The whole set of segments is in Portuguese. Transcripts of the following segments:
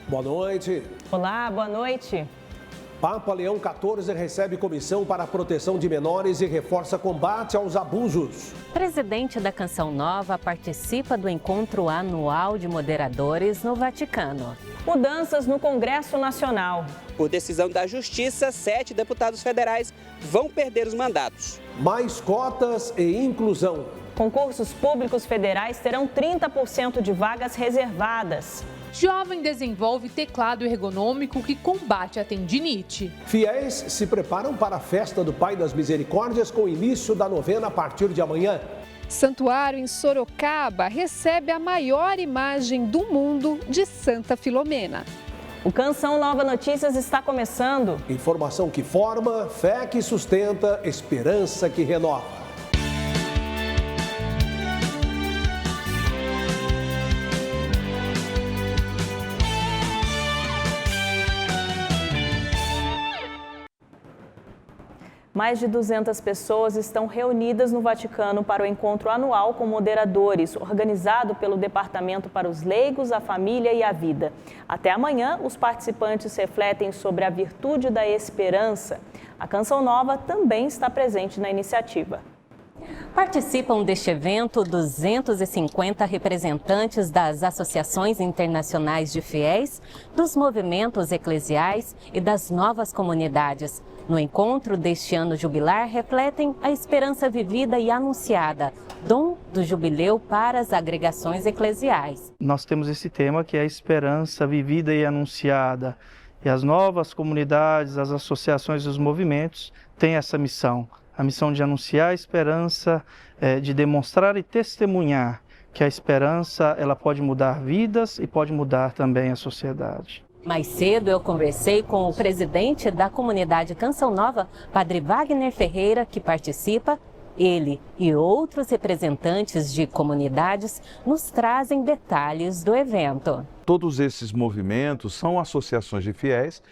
Boa noite. Olá, boa noite. Papa Leão XIV recebe comissão para a proteção de menores e reforça combate aos abusos. Presidente da Canção Nova participa do encontro anual de moderadores no Vaticano. Mudanças no Congresso Nacional. Por decisão da Justiça, 7 deputados federais vão perder os mandatos. Mais cotas e inclusão. Concursos públicos federais terão 30% de vagas reservadas. Jovem desenvolve teclado ergonômico que combate a tendinite. Fiéis se preparam para a festa do Pai das Misericórdias com o início da novena a partir de amanhã. Santuário em Sorocaba recebe a maior imagem do mundo de Santa Filomena. O Canção Nova Notícias está começando. Informação que forma, fé que sustenta, esperança que renova. Mais de 200 pessoas estão reunidas no Vaticano para o encontro anual com moderadores, organizado pelo Departamento para os Leigos, a Família e a Vida. Até amanhã, os participantes refletem sobre a virtude da esperança. A Canção Nova também está presente na iniciativa. Participam deste evento 250 representantes das associações internacionais de fiéis, dos movimentos eclesiais e das novas comunidades. No encontro deste ano jubilar, refletem a esperança vivida e anunciada, dom do jubileu para as agregações eclesiais. Nós temos esse tema que é a esperança vivida e anunciada. E as novas comunidades, as associações e os movimentos têm essa missão. A missão de anunciar a esperança, de demonstrar e testemunhar que a esperança ela pode mudar vidas e pode mudar também a sociedade. Mais cedo eu conversei com o presidente da comunidade Canção Nova, Padre Wagner Ferreira, que participa. Ele e outros representantes de comunidades nos trazem detalhes do evento. Todos esses movimentos são associações de fiéis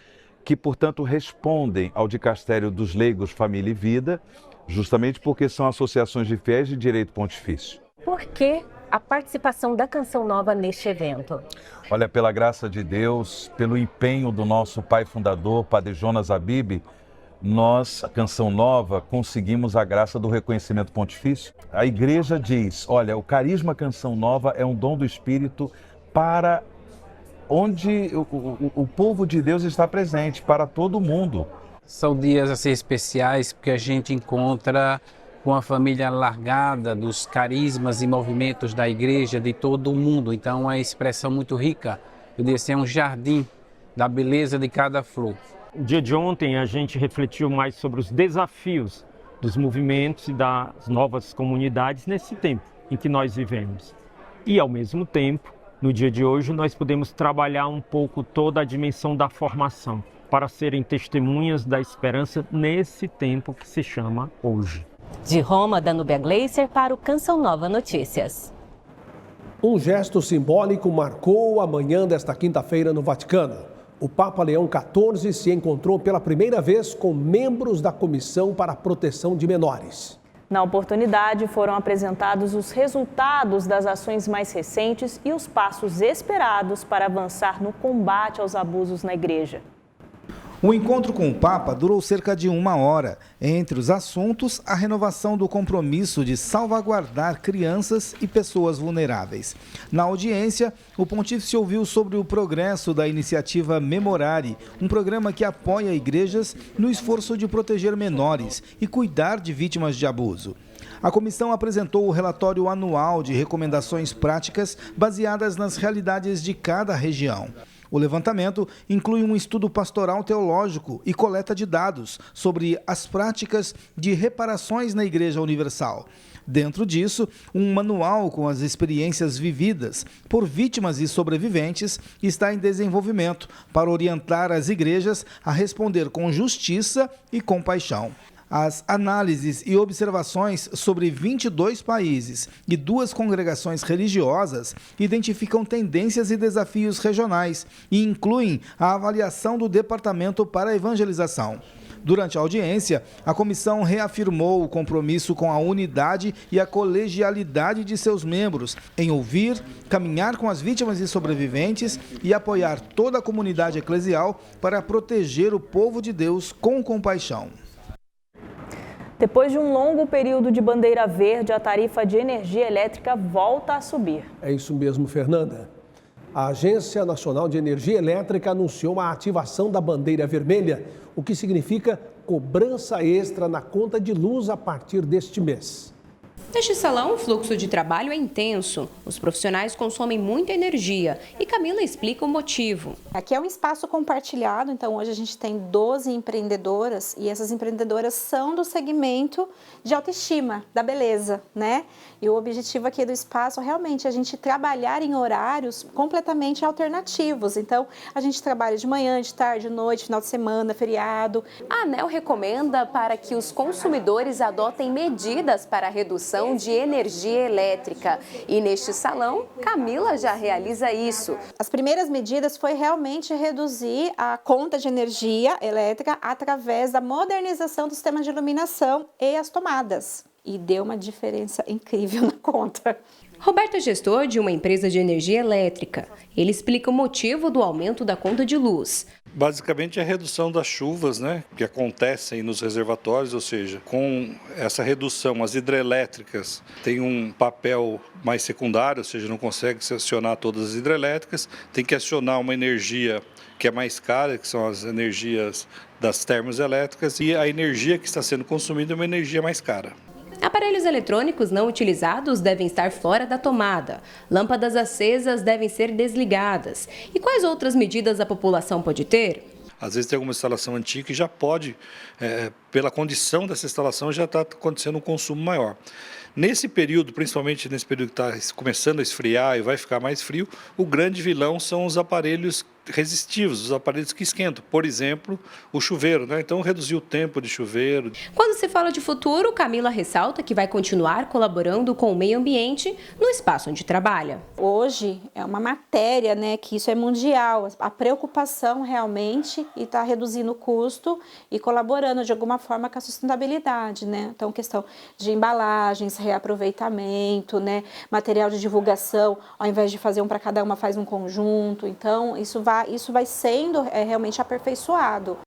que, portanto, respondem ao Dicastério dos Leigos, Família e Vida, justamente porque são associações de fiéis de direito pontifício. Por que a participação da Canção Nova neste evento? Olha, pela graça de Deus, pelo empenho do nosso pai fundador, Padre Jonas Abib, nós, a Canção Nova, conseguimos a graça do reconhecimento pontifício. A igreja diz, olha, o carisma Canção Nova é um dom do Espírito para onde o povo de Deus está presente, para todo mundo. São dias assim especiais porque a gente encontra com a família alargada dos carismas e movimentos da igreja de todo o mundo. Então é uma expressão muito rica. Eu disse, é um jardim da beleza de cada flor. No dia de ontem a gente refletiu mais sobre os desafios dos movimentos e das novas comunidades nesse tempo em que nós vivemos. E ao mesmo tempo, no dia de hoje, nós podemos trabalhar um pouco toda a dimensão da formação para serem testemunhas da esperança nesse tempo que se chama hoje. De Roma, Danúbia Gleiser para o Canção Nova Notícias. Um gesto simbólico marcou a manhã desta quinta-feira no Vaticano. O Papa Leão XIV se encontrou pela primeira vez com membros da Comissão para a Proteção de Menores. Na oportunidade, foram apresentados os resultados das ações mais recentes e os passos esperados para avançar no combate aos abusos na igreja. O encontro com o Papa durou cerca de 1 hora. Entre os assuntos, a renovação do compromisso de salvaguardar crianças e pessoas vulneráveis. Na audiência, o pontífice ouviu sobre o progresso da iniciativa Memorare, um programa que apoia igrejas no esforço de proteger menores e cuidar de vítimas de abuso. A comissão apresentou o relatório anual de recomendações práticas baseadas nas realidades de cada região. O levantamento inclui um estudo pastoral teológico e coleta de dados sobre as práticas de reparações na Igreja Universal. Dentro disso, um manual com as experiências vividas por vítimas e sobreviventes está em desenvolvimento para orientar as igrejas a responder com justiça e compaixão. As análises e observações sobre 22 países e 2 congregações religiosas identificam tendências e desafios regionais e incluem a avaliação do Departamento para a Evangelização. Durante a audiência, a comissão reafirmou o compromisso com a unidade e a colegialidade de seus membros em ouvir, caminhar com as vítimas e sobreviventes e apoiar toda a comunidade eclesial para proteger o povo de Deus com compaixão. Depois de um longo período de bandeira verde, a tarifa de energia elétrica volta a subir. É isso mesmo, Fernanda. A Agência Nacional de Energia Elétrica anunciou a ativação da bandeira vermelha, o que significa cobrança extra na conta de luz a partir deste mês. Neste salão, o fluxo de trabalho é intenso. Os profissionais consomem muita energia e Camila explica o motivo. Aqui é um espaço compartilhado, então hoje a gente tem 12 empreendedoras e essas empreendedoras são do segmento de autoestima, da beleza, né? E o objetivo aqui do espaço realmente é a gente trabalhar em horários completamente alternativos. Então, a gente trabalha de manhã, de tarde, de noite, final de semana, feriado. A ANEEL recomenda para que os consumidores adotem medidas para a redução de energia elétrica. E neste salão, Camila já realiza isso. As primeiras medidas foi realmente reduzir a conta de energia elétrica através da modernização do sistema de iluminação e as tomadas. E deu uma diferença incrível na conta. Roberto é gestor de uma empresa de energia elétrica. Ele explica o motivo do aumento da conta de luz. Basicamente, a redução das chuvas, que acontecem nos reservatórios, ou seja, com essa redução, as hidrelétricas têm um papel mais secundário, ou seja, não consegue acionar todas as hidrelétricas, tem que acionar uma energia que é mais cara, que são as energias das termoelétricas, e a energia que está sendo consumida é uma energia mais cara. Aparelhos eletrônicos não utilizados devem estar fora da tomada. Lâmpadas acesas devem ser desligadas. E quais outras medidas a população pode ter? Às vezes tem alguma instalação antiga que já pode, pela condição dessa instalação, já está acontecendo um consumo maior. Nesse período, principalmente nesse período que está começando a esfriar e vai ficar mais frio, o grande vilão são os aparelhos resistivos, os aparelhos que esquentam. Por exemplo, o chuveiro, Então, reduzir o tempo de chuveiro. Quando se fala de futuro, Camila ressalta que vai continuar colaborando com o meio ambiente no espaço onde trabalha. Hoje é uma matéria, que isso é mundial. A preocupação realmente e está reduzindo o custo e colaborando de alguma forma com a sustentabilidade, Então, questão de embalagens, reaproveitamento, material de divulgação, ao invés de fazer um para cada uma, faz um conjunto. Então, isso vai sendo realmente aperfeiçoado.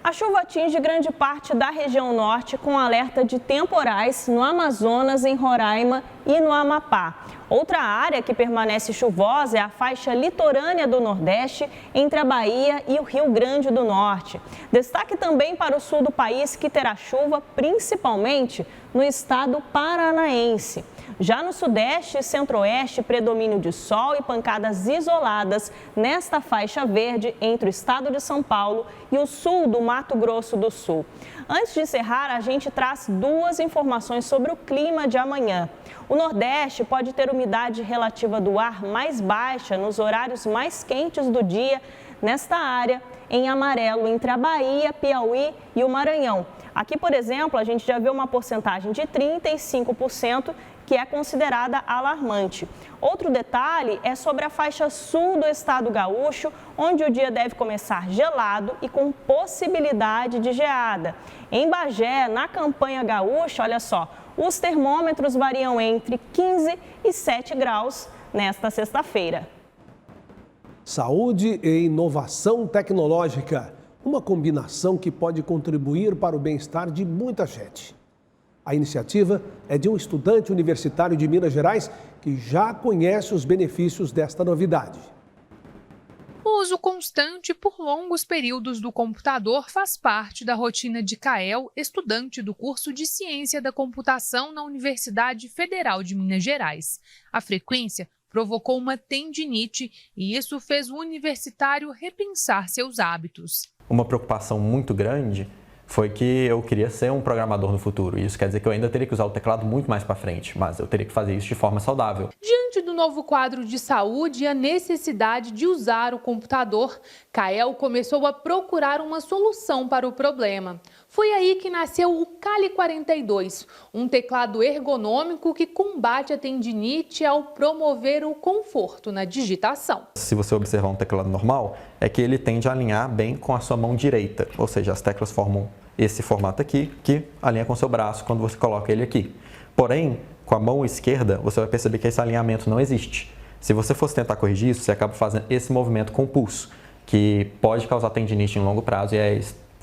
A chuva atinge grande parte da região norte com alerta de temporais no Amazonas, em Roraima e no Amapá. Outra área que permanece chuvosa é a faixa litorânea do Nordeste, entre a Bahia e o Rio Grande do Norte. Destaque também para o sul do país, que terá chuva principalmente no estado paranaense. Já no Sudeste e Centro-Oeste, predomínio de sol e pancadas isoladas nesta faixa verde entre o estado de São Paulo e o sul do Mato Grosso do Sul. Antes de encerrar, a gente traz duas informações sobre o clima de amanhã. O Nordeste pode ter umidade relativa do ar mais baixa nos horários mais quentes do dia nesta área, em amarelo, entre a Bahia, Piauí e o Maranhão. Aqui, por exemplo, a gente já vê uma porcentagem de 35%, que é considerada alarmante. Outro detalhe é sobre a faixa sul do estado gaúcho, onde o dia deve começar gelado e com possibilidade de geada. Em Bagé, na campanha gaúcha, olha só, os termômetros variam entre 15 e 7 graus nesta sexta-feira. Saúde e inovação tecnológica, uma combinação que pode contribuir para o bem-estar de muita gente. A iniciativa é de um estudante universitário de Minas Gerais que já conhece os benefícios desta novidade. O uso constante por longos períodos do computador faz parte da rotina de Kael, estudante do curso de Ciência da Computação na Universidade Federal de Minas Gerais. A frequência provocou uma tendinite e isso fez o universitário repensar seus hábitos. Uma preocupação muito grande foi que eu queria ser um programador no futuro. Isso quer dizer que eu ainda teria que usar o teclado muito mais para frente, mas eu teria que fazer isso de forma saudável. Diante do do novo quadro de saúde e a necessidade de usar o computador, Kael começou a procurar uma solução para o problema. Foi aí que nasceu o Kali 42, um teclado ergonômico que combate a tendinite ao promover o conforto na digitação. Se você observar um teclado normal, é que ele tende a alinhar bem com a sua mão direita, ou seja, as teclas formam esse formato aqui, que alinha com o seu braço quando você coloca ele aqui. Porém, com a mão esquerda, você vai perceber que esse alinhamento não existe. Se você fosse tentar corrigir isso, você acaba fazendo esse movimento com o pulso, que pode causar tendinite em longo prazo e é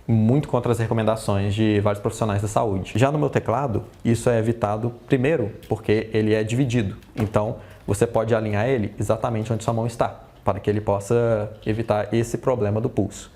muito contra as recomendações de vários profissionais da saúde. Já no meu teclado, isso é evitado primeiro porque ele é dividido. Então, você pode alinhar ele exatamente onde sua mão está, para que ele possa evitar esse problema do pulso.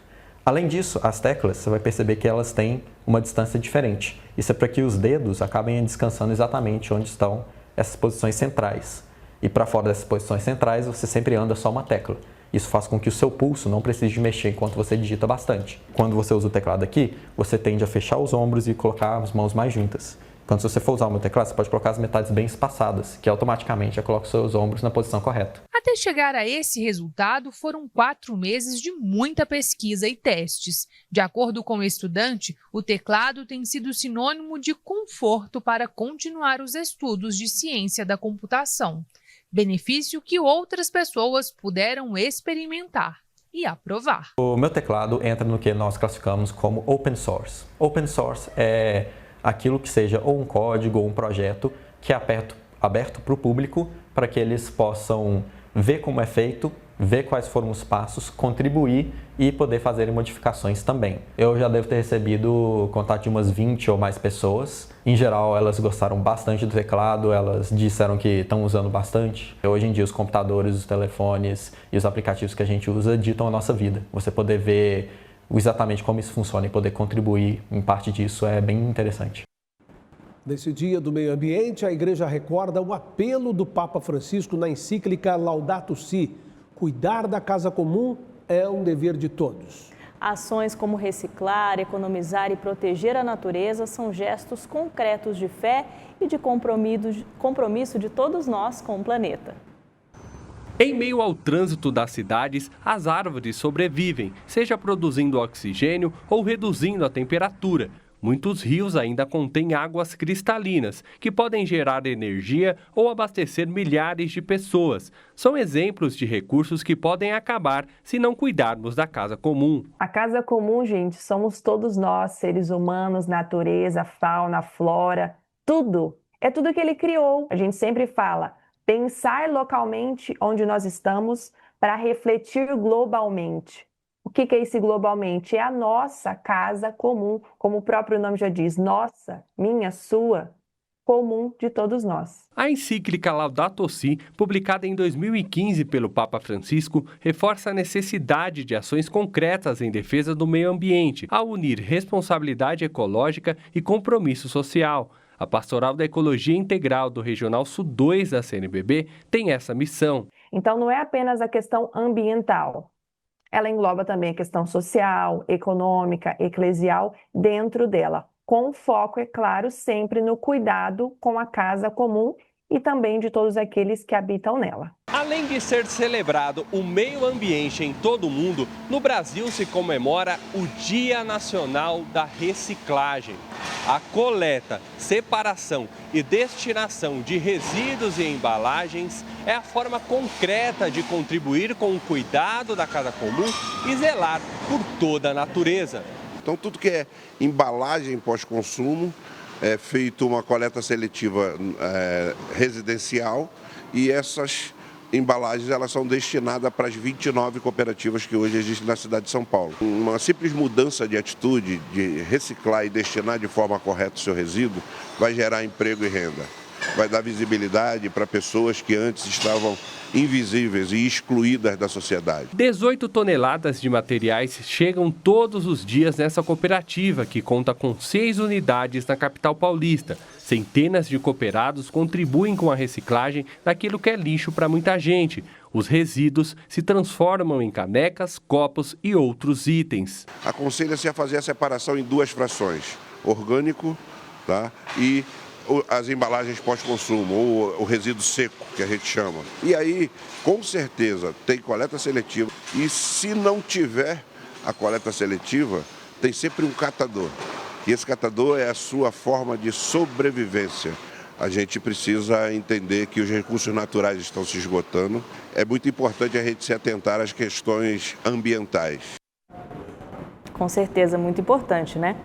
Além disso, as teclas, você vai perceber que elas têm uma distância diferente. Isso é para que os dedos acabem descansando exatamente onde estão essas posições centrais. E para fora dessas posições centrais, você sempre anda só uma tecla. Isso faz com que o seu pulso não precise de mexer enquanto você digita bastante. Quando você usa o teclado aqui, você tende a fechar os ombros e colocar as mãos mais juntas. Quando você for usar o meu teclado, você pode colocar as metades bem espaçadas, que automaticamente já coloca os seus ombros na posição correta. Até chegar a esse resultado, foram 4 meses de muita pesquisa e testes. De acordo com o estudante, o teclado tem sido sinônimo de conforto para continuar os estudos de ciência da computação. Benefício que outras pessoas puderam experimentar e aprovar. O meu teclado entra no que nós classificamos como open source. Open source é aquilo que seja ou um código ou um projeto que é aberto para o público, para que eles possam ver como é feito, ver quais foram os passos, contribuir e poder fazer modificações também. Eu já devo ter recebido contato de umas 20 ou mais pessoas. Em geral, elas gostaram bastante do teclado, elas disseram que estão usando bastante. Hoje em dia, os computadores, os telefones e os aplicativos que a gente usa ditam a nossa vida. Você poder ver exatamente como isso funciona e poder contribuir em parte disso é bem interessante. Nesse Dia do Meio Ambiente, a Igreja recorda o apelo do Papa Francisco na encíclica Laudato Si. Cuidar da casa comum é um dever de todos. Ações como reciclar, economizar e proteger a natureza são gestos concretos de fé e de compromisso de todos nós com o planeta. Em meio ao trânsito das cidades, as árvores sobrevivem, seja produzindo oxigênio ou reduzindo a temperatura. Muitos rios ainda contêm águas cristalinas, que podem gerar energia ou abastecer milhares de pessoas. São exemplos de recursos que podem acabar se não cuidarmos da casa comum. A casa comum, gente, somos todos nós, seres humanos, natureza, fauna, flora, tudo. É tudo que ele criou. A gente sempre fala, pensar localmente onde nós estamos para refletir globalmente. O que é esse globalmente? É a nossa casa comum, como o próprio nome já diz, nossa, minha, sua, comum de todos nós. A encíclica Laudato Si, publicada em 2015 pelo Papa Francisco, reforça a necessidade de ações concretas em defesa do meio ambiente, ao unir responsabilidade ecológica e compromisso social. A Pastoral da Ecologia Integral do Regional Sul 2 da CNBB tem essa missão. Então não é apenas a questão ambiental. Ela engloba também a questão social, econômica, eclesial dentro dela, com foco, é claro, sempre no cuidado com a casa comum e também de todos aqueles que habitam nela. Além de ser celebrado o meio ambiente em todo o mundo, no Brasil se comemora o Dia Nacional da Reciclagem. A coleta, separação e destinação de resíduos e embalagens é a forma concreta de contribuir com o cuidado da casa comum e zelar por toda a natureza. Então, tudo que é embalagem pós-consumo, é feito uma coleta seletiva residencial e essas embalagens elas são destinadas para as 29 cooperativas que hoje existem na cidade de São Paulo. Uma simples mudança de atitude de reciclar e destinar de forma correta o seu resíduo vai gerar emprego e renda. Vai dar visibilidade para pessoas que antes estavam invisíveis e excluídas da sociedade. 18 toneladas de materiais chegam todos os dias nessa cooperativa, que conta com 6 unidades na capital paulista. Centenas de cooperados contribuem com a reciclagem daquilo que é lixo para muita gente. Os resíduos se transformam em canecas, copos e outros itens. Aconselha-se a fazer a separação em 2 frações, orgânico, tá, e as embalagens pós-consumo, ou o resíduo seco, que a gente chama. E aí, com certeza, tem coleta seletiva. E se não tiver a coleta seletiva, tem sempre um catador. E esse catador é a sua forma de sobrevivência. A gente precisa entender que os recursos naturais estão se esgotando. É muito importante a gente se atentar às questões ambientais. Com certeza, muito importante, né?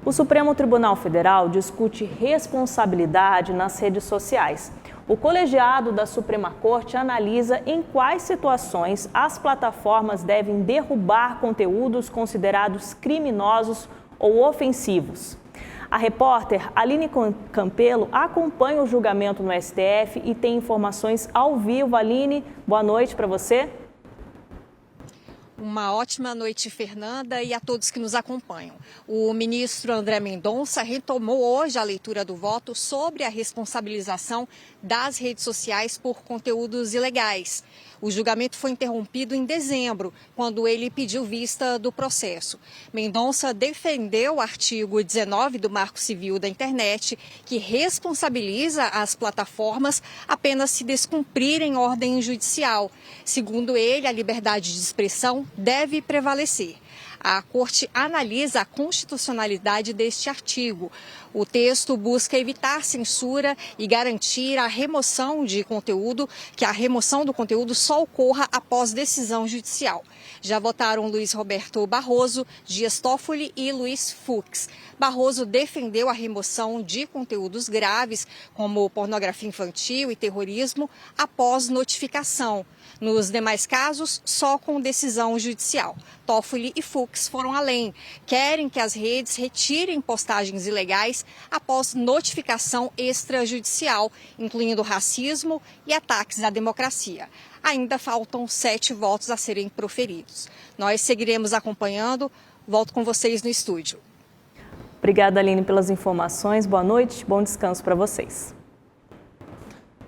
O Supremo Tribunal Federal discute responsabilidade nas redes sociais. O colegiado da Suprema Corte analisa em quais situações as plataformas devem derrubar conteúdos considerados criminosos ou ofensivos. A repórter Aline Campelo acompanha o julgamento no STF e tem informações ao vivo. Aline, boa noite para você. Uma ótima noite, Fernanda, e a todos que nos acompanham. O ministro André Mendonça retomou hoje a leitura do voto sobre a responsabilização das redes sociais por conteúdos ilegais. O julgamento foi interrompido em dezembro, quando ele pediu vista do processo. Mendonça defendeu o artigo 19 do Marco Civil da Internet, que responsabiliza as plataformas apenas se descumprirem ordem judicial. Segundo ele, a liberdade de expressão deve prevalecer. A Corte analisa a constitucionalidade deste artigo. O texto busca evitar censura e garantir a remoção de conteúdo, que a remoção do conteúdo só ocorra após decisão judicial. Já votaram Luiz Roberto Barroso, Dias Toffoli e Luiz Fux. Barroso defendeu a remoção de conteúdos graves, como pornografia infantil e terrorismo, após notificação. Nos demais casos, só com decisão judicial. Toffoli e Fux foram além. Querem que as redes retirem postagens ilegais após notificação extrajudicial, incluindo racismo e ataques à democracia. Ainda faltam 7 votos a serem proferidos. Nós seguiremos acompanhando. Volto com vocês no estúdio. Obrigada, Aline, pelas informações. Boa noite, bom descanso para vocês.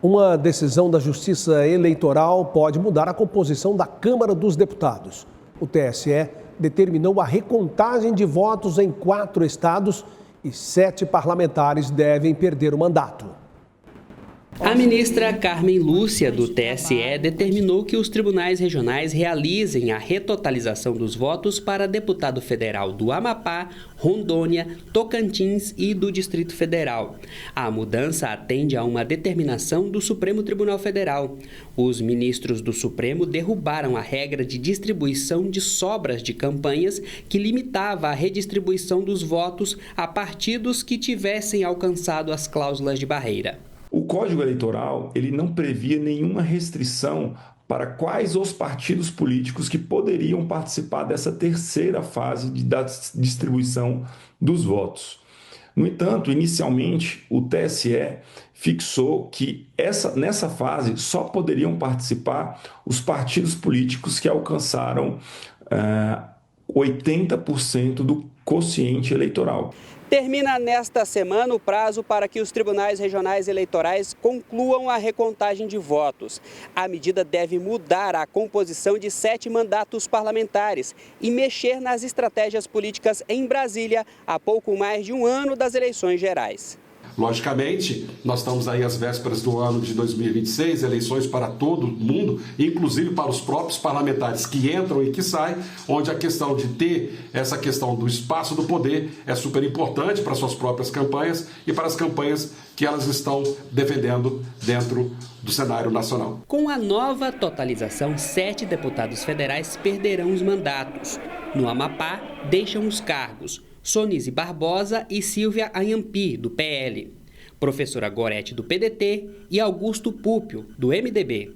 Uma decisão da Justiça Eleitoral pode mudar a composição da Câmara dos Deputados. O TSE determinou a recontagem de votos em 4 estados e 7 parlamentares devem perder o mandato. A ministra Carmen Lúcia, do TSE, determinou que os tribunais regionais realizem a retotalização dos votos para deputado federal do Amapá, Rondônia, Tocantins e do Distrito Federal. A mudança atende a uma determinação do Supremo Tribunal Federal. Os ministros do Supremo derrubaram a regra de distribuição de sobras de campanhas que limitava a redistribuição dos votos a partidos que tivessem alcançado as cláusulas de barreira. O Código Eleitoral, ele não previa nenhuma restrição para quais os partidos políticos que poderiam participar dessa terceira fase da distribuição dos votos. No entanto, inicialmente, o TSE fixou que nessa fase só poderiam participar os partidos políticos que alcançaram 80% do quociente eleitoral. Termina nesta semana o prazo para que os tribunais regionais eleitorais concluam a recontagem de votos. A medida deve mudar a composição de 7 mandatos parlamentares e mexer nas estratégias políticas em Brasília há pouco mais de um ano das eleições gerais. Logicamente, nós estamos aí às vésperas do ano de 2026, eleições para todo mundo, inclusive para os próprios parlamentares que entram e que saem, onde a questão de ter essa questão do espaço do poder é super importante para suas próprias campanhas e para as campanhas que elas estão defendendo dentro do cenário nacional. Com a nova totalização, 7 deputados federais perderão os mandatos. No Amapá, deixam os cargos Sonise Barbosa e Silvia Anhampi, do PL, professora Gorete, do PDT e Augusto Púpio, do MDB.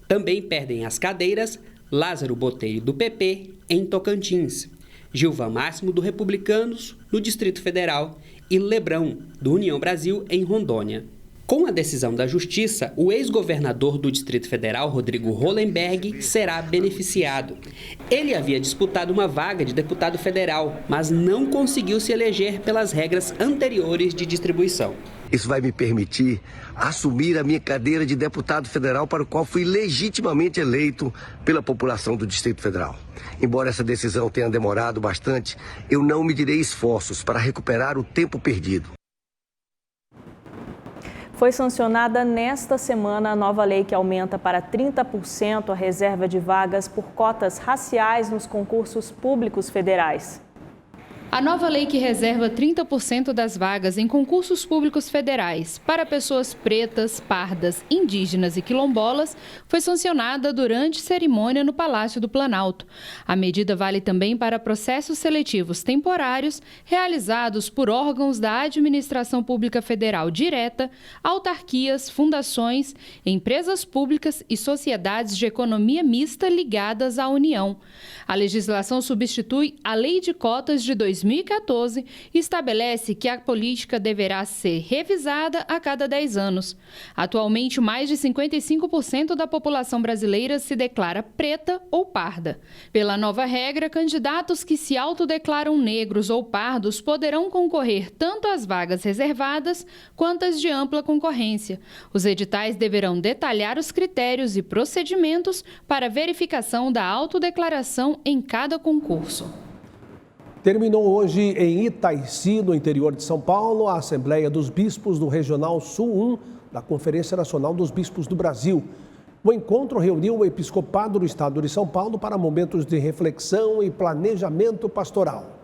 Também perdem as cadeiras Lázaro Botelho, do PP, em Tocantins, Gilvan Máximo, do Republicanos, no Distrito Federal, e Lebrão, do União Brasil, em Rondônia. Com a decisão da Justiça, o ex-governador do Distrito Federal, Rodrigo Hollenberg, será beneficiado. Ele havia disputado uma vaga de deputado federal, mas não conseguiu se eleger pelas regras anteriores de distribuição. Isso vai me permitir assumir a minha cadeira de deputado federal para o qual fui legitimamente eleito pela população do Distrito Federal. Embora essa decisão tenha demorado bastante, eu não medirei esforços para recuperar o tempo perdido. Foi sancionada nesta semana a nova lei que aumenta para 30% a reserva de vagas por cotas raciais nos concursos públicos federais. A nova lei que reserva 30% das vagas em concursos públicos federais para pessoas pretas, pardas, indígenas e quilombolas foi sancionada durante cerimônia no Palácio do Planalto. A medida vale também para processos seletivos temporários realizados por órgãos da administração pública federal direta, autarquias, fundações, empresas públicas e sociedades de economia mista ligadas à União. A legislação substitui a Lei de Cotas de 2014 e estabelece que a política deverá ser revisada a cada 10 anos. Atualmente, mais de 55% da população brasileira se declara preta ou parda. Pela nova regra, candidatos que se autodeclaram negros ou pardos poderão concorrer tanto às vagas reservadas quanto às de ampla concorrência. Os editais deverão detalhar os critérios e procedimentos para verificação da autodeclaração em cada concurso. Terminou hoje em Itaici, no interior de São Paulo, a Assembleia dos Bispos do Regional Sul 1 da Conferência Nacional dos Bispos do Brasil. O encontro reuniu o episcopado do estado de São Paulo para momentos de reflexão e planejamento pastoral.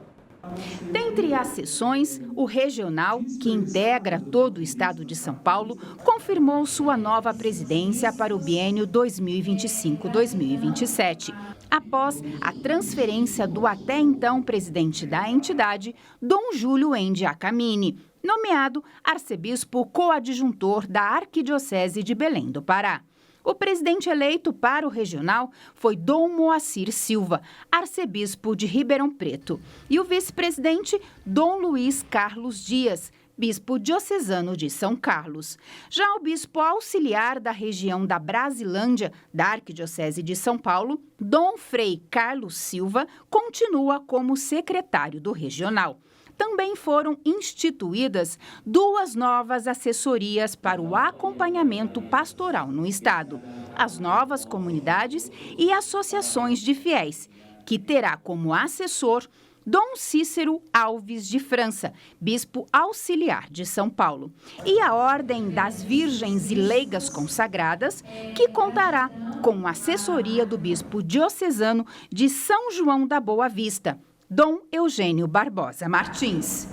Dentre as sessões, o regional, que integra todo o estado de São Paulo, confirmou sua nova presidência para o biênio 2025-2027, após a transferência do até então presidente da entidade, Dom Júlio Endi Acamini, nomeado arcebispo coadjuntor da Arquidiocese de Belém do Pará. O presidente eleito para o regional foi Dom Moacir Silva, arcebispo de Ribeirão Preto, e o vice-presidente Dom Luiz Carlos Dias, bispo diocesano de São Carlos. Já o bispo auxiliar da região da Brasilândia, da Arquidiocese de São Paulo, Dom Frei Carlos Silva, continua como secretário do regional. Também foram instituídas 2 novas assessorias para o acompanhamento pastoral no estado, as novas comunidades e associações de fiéis, que terá como assessor Dom Cícero Alves de França, bispo auxiliar de São Paulo, e a Ordem das Virgens e Leigas Consagradas, que contará com assessoria do bispo diocesano de São João da Boa Vista, Dom Eugênio Barbosa Martins.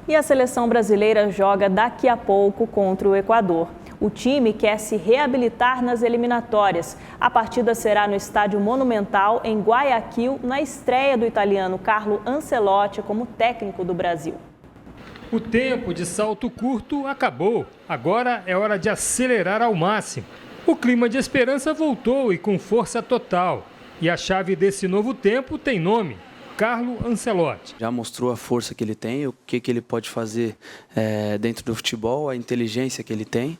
E a seleção brasileira joga daqui a pouco contra o Equador. O time quer se reabilitar nas eliminatórias. A partida será no Estádio Monumental, em Guayaquil, na estreia do italiano Carlo Ancelotti como técnico do Brasil. O tempo de salto curto acabou. Agora é hora de acelerar ao máximo. O clima de esperança voltou e com força total. E a chave desse novo tempo tem nome: Carlo Ancelotti. Já mostrou a força que ele tem, o que ele pode fazer dentro do futebol, a inteligência que ele tem.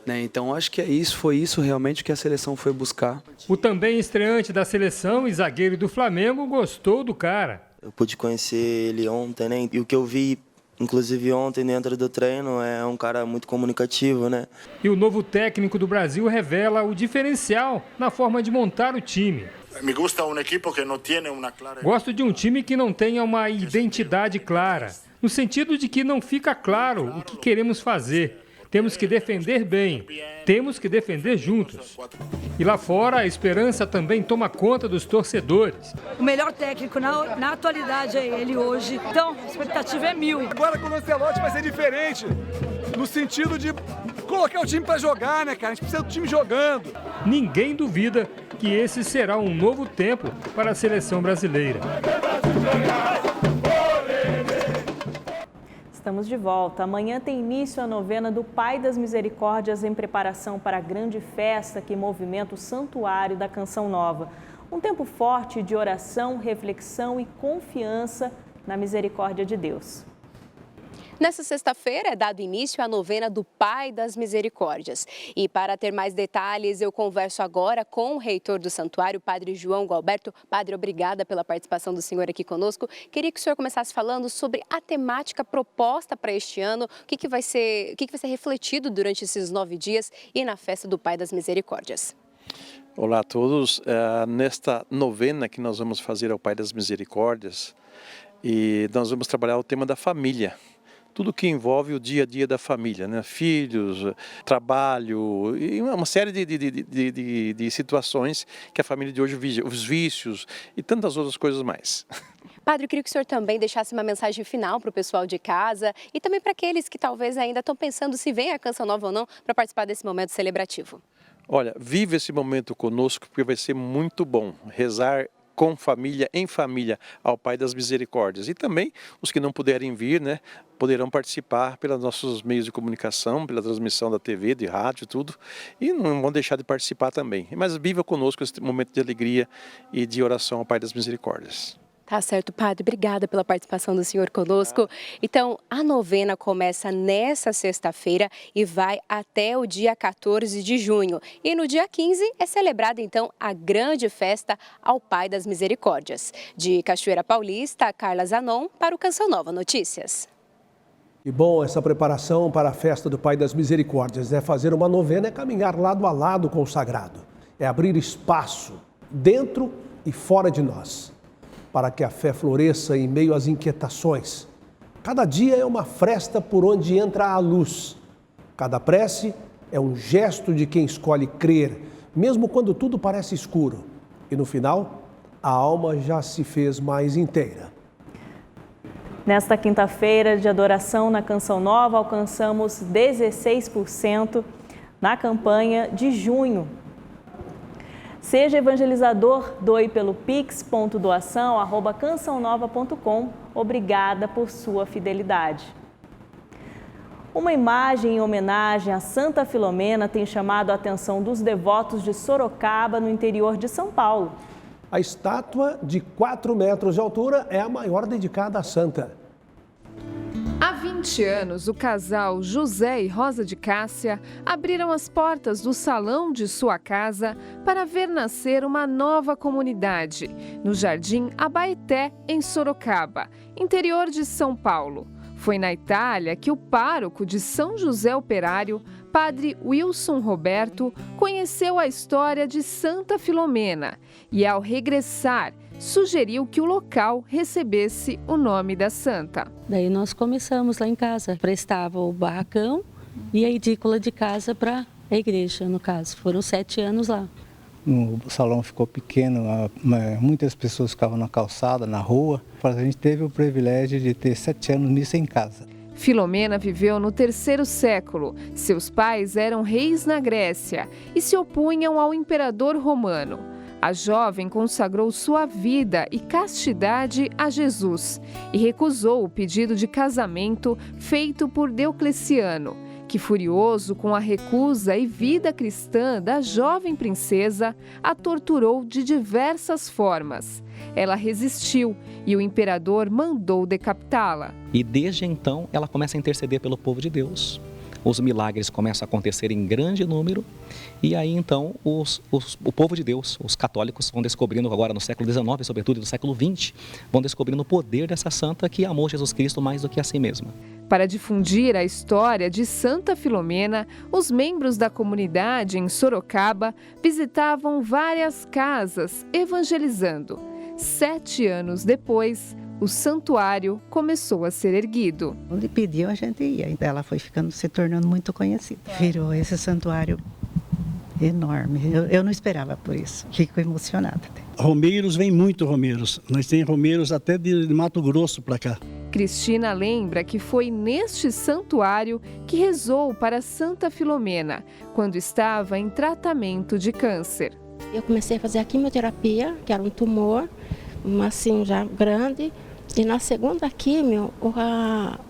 Então acho que foi isso realmente que a seleção foi buscar. O também estreante da seleção e zagueiro do Flamengo gostou do cara. Eu pude conhecer ele ontem, né? E o que eu vi, inclusive ontem dentro do treino, é um cara muito comunicativo, né? E o novo técnico do Brasil revela o diferencial na forma de montar o time. Gosto de um time que não tenha uma identidade clara, no sentido de que não fica claro o que queremos fazer. Temos que defender bem, temos que defender juntos. E lá fora, a esperança também toma conta dos torcedores. O melhor técnico na atualidade é ele hoje, então a expectativa é 1000. Agora com o Ancelotti vai ser diferente, no sentido de colocar o time para jogar, né, cara? A gente precisa do time jogando. Ninguém duvida que esse será um novo tempo para a seleção brasileira. Estamos de volta. Amanhã tem início a novena do Pai das Misericórdias em preparação para a grande festa que movimenta o Santuário da Canção Nova. Um tempo forte de oração, reflexão e confiança na misericórdia de Deus. Nessa sexta-feira é dado início à novena do Pai das Misericórdias. E para ter mais detalhes, eu converso agora com o reitor do santuário, Padre João Gualberto. Padre, obrigada pela participação do senhor aqui conosco. Queria que o senhor começasse falando sobre a temática proposta para este ano, o que vai ser refletido durante esses 9 dias e na festa do Pai das Misericórdias. Olá a todos. Nesta novena que nós vamos fazer ao Pai das Misericórdias, e nós vamos trabalhar o tema da família. tudo que envolve o dia a dia da família, né? Filhos, trabalho e uma série de situações que a família de hoje vive, os vícios e tantas outras coisas mais. Padre, eu queria que o senhor também deixasse uma mensagem final para o pessoal de casa e também para aqueles que talvez ainda estão pensando se vem a Canção Nova ou não para participar desse momento celebrativo. Olha, vive esse momento conosco porque vai ser muito bom rezar com família, em família, ao Pai das Misericórdias. E também os que não puderem vir, né, poderão participar pelos nossos meios de comunicação, pela transmissão da TV, de rádio, tudo. E não vão deixar de participar também. Mas viva conosco esse momento de alegria e de oração ao Pai das Misericórdias. Tá certo, Padre. Obrigada pela participação do senhor conosco. Então, a novena começa nessa sexta-feira e vai até o dia 14 de junho. E no dia 15 é celebrada, então, a grande festa ao Pai das Misericórdias. De Cachoeira Paulista, Carla Zanon, para o Canção Nova Notícias. E bom, essa preparação para a festa do Pai das Misericórdias, né? Fazer uma novena é caminhar lado a lado com o sagrado. É abrir espaço dentro e fora de nós, para que a fé floresça em meio às inquietações. Cada dia é uma fresta por onde entra a luz. Cada prece é um gesto de quem escolhe crer, mesmo quando tudo parece escuro. E no final, a alma já se fez mais inteira. Nesta quinta-feira de adoração na Canção Nova, alcançamos 16% na campanha de junho. Seja evangelizador, doe pelo pix.doação@cançãonova.com. Obrigada por sua fidelidade. Uma imagem em homenagem a Santa Filomena tem chamado a atenção dos devotos de Sorocaba, no interior de São Paulo. A estátua de 4 metros de altura é a maior dedicada à santa. Há 20 anos, o casal José e Rosa de Cássia abriram as portas do salão de sua casa para ver nascer uma nova comunidade, no Jardim Abaeté, em Sorocaba, interior de São Paulo. Foi na Itália que o pároco de São José Operário, Padre Wilson Roberto, conheceu a história de Santa Filomena e, ao regressar, sugeriu que o local recebesse o nome da santa. Daí nós começamos lá em casa, prestava o barracão e a edícula de casa para a igreja, no caso. Foram 7 anos lá. O salão ficou pequeno, muitas pessoas ficavam na calçada, na rua. A gente teve o privilégio de ter 7 anos missa em casa. Filomena viveu no 3º século. Seus pais eram reis na Grécia e se opunham ao imperador romano. A jovem consagrou sua vida e castidade a Jesus e recusou o pedido de casamento feito por Diocleciano, que, furioso com a recusa e vida cristã da jovem princesa, a torturou de diversas formas. Ela resistiu e o imperador mandou decapitá-la. E desde então ela começa a interceder pelo povo de Deus. Os milagres começam a acontecer em grande número e aí então o povo de Deus, os católicos, vão descobrindo agora no século XIX, sobretudo no século XX, vão descobrindo o poder dessa santa que amou Jesus Cristo mais do que a si mesma. Para difundir a história de Santa Filomena, os membros da comunidade em Sorocaba visitavam várias casas evangelizando. 7 anos depois, o santuário começou a ser erguido. Onde pediu, a gente ia. Ela foi se tornando muito conhecida. Virou esse santuário enorme. Eu não esperava por isso. Fico emocionada. Romeiros, vem muito romeiros. Nós temos romeiros até de Mato Grosso para cá. Cristina lembra que foi neste santuário que rezou para Santa Filomena, quando estava em tratamento de câncer. Eu comecei a fazer a quimioterapia, que era um tumor, assim já grande. E na segunda quimio,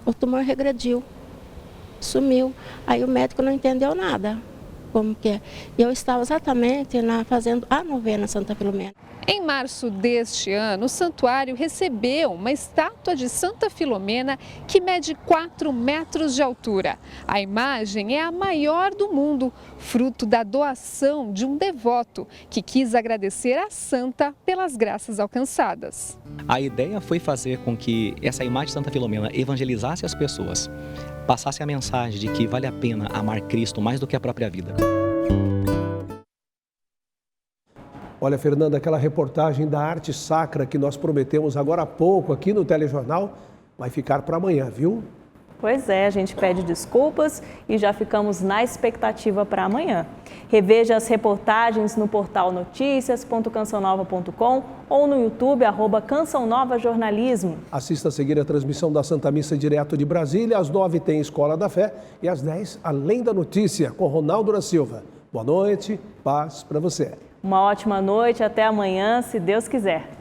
o tumor regrediu, sumiu. Aí o médico não entendeu nada, como que é. E eu estava exatamente fazendo a novena Santa Filomena. Em março deste ano, o santuário recebeu uma estátua de Santa Filomena que mede 4 metros de altura. A imagem é a maior do mundo, fruto da doação de um devoto que quis agradecer à santa pelas graças alcançadas. A ideia foi fazer com que essa imagem de Santa Filomena evangelizasse as pessoas, passasse a mensagem de que vale a pena amar Cristo mais do que a própria vida. Olha, Fernanda, aquela reportagem da arte sacra que nós prometemos agora há pouco aqui no telejornal vai ficar para amanhã, viu? Pois é, a gente pede desculpas e já ficamos na expectativa para amanhã. Reveja as reportagens no portal noticias.cançãonova.com ou no YouTube, @Canção Nova Jornalismo. Assista a seguir a transmissão da Santa Missa direto de Brasília. Às 9 tem Escola da Fé e às 10, Além da Notícia, com Ronaldo da Silva. Boa noite, paz para você. Uma ótima noite, até amanhã, se Deus quiser.